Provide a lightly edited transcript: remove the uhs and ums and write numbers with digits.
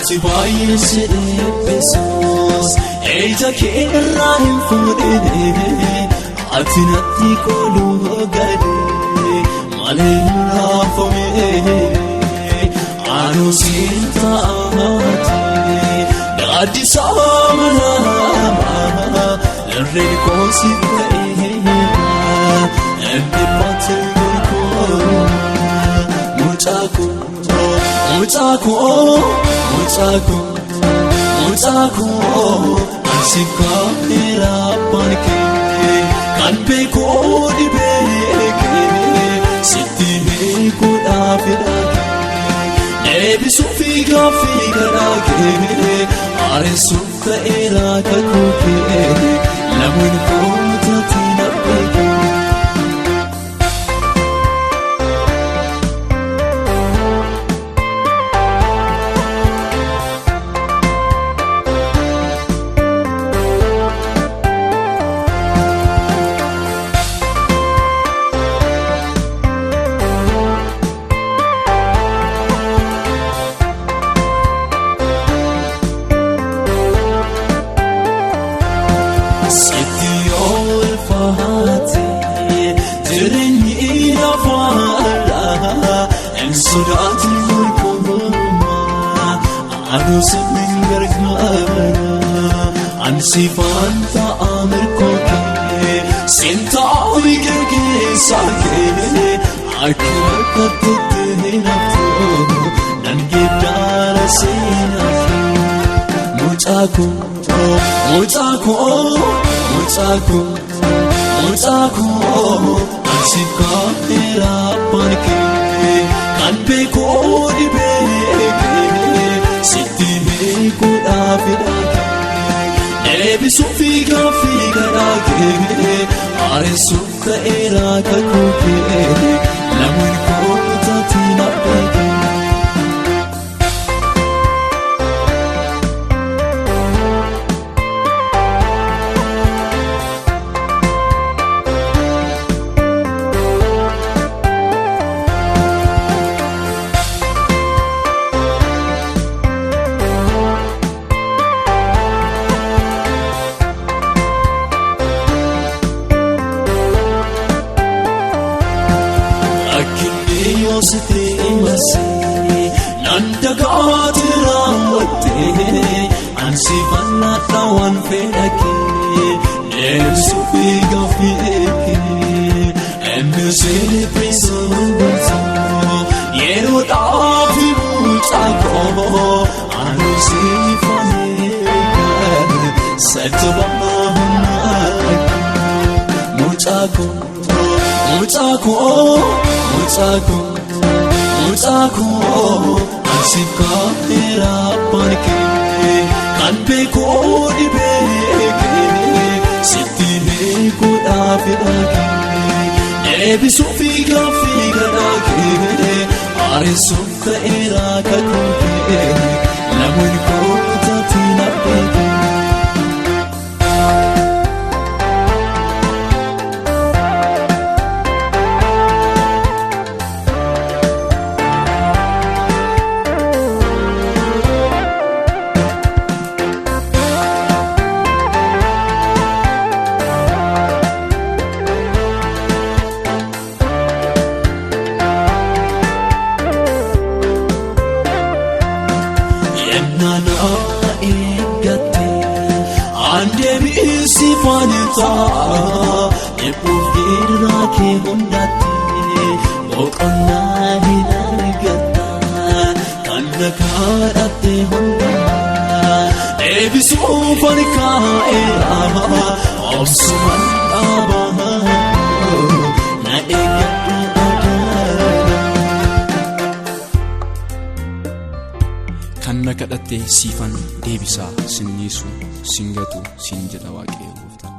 Ati baay'ee eebbisus eja kee irraa hin fuudhine ati natti kooluu galee malee hin raafame anu siin taa'ate gaaddisaa manaa irreen koo siif ta'eera eebbifatte gurguruu mucaakoo. Mucaako asika era panke kan beekoo dhibeeke sitti beekoo dhaabidhaake eebbisu fiigaa dhaake areessuuf ta'eera kakuukee lamuun kootatti nabbeeke. Sodaati murkooma adus mingargaara ansifaan ta'a mirkooke sintaa wigergeessaake akkuma katteetti naftu nangeeddaara seenaafi mucaako ansifaa dheeraa pankee kan beekoo dhibeeke sitti beekoo dhaabidhaake eebbisu fiigaa dhaake areessuuf ta'eera kakuukee lamuun kootatti nabbeeke. Nanda gaatira watte ansi fannata wan fedake nesu figa fieke emsele presonza yero dafi muchako ansi faneka setbama muchako asika era panke kan beekoo dhibeeke sitti beekoo dhaabidhaake eebbisu fiigaa dhaake areessuuf ta'eera kakuukee lamuun kootatti nabbeeke. Sifanita epuufira kee hundatti boqonna hin argatta kan nakaadhatte hundaa eebbisuuf harkaa'eera obsumaan dhaabaa na eeggadhu adaara. Kan nakadhatte siifan deebisaa sinniisu singatu siin jedha Waaqayyo Gooftaan.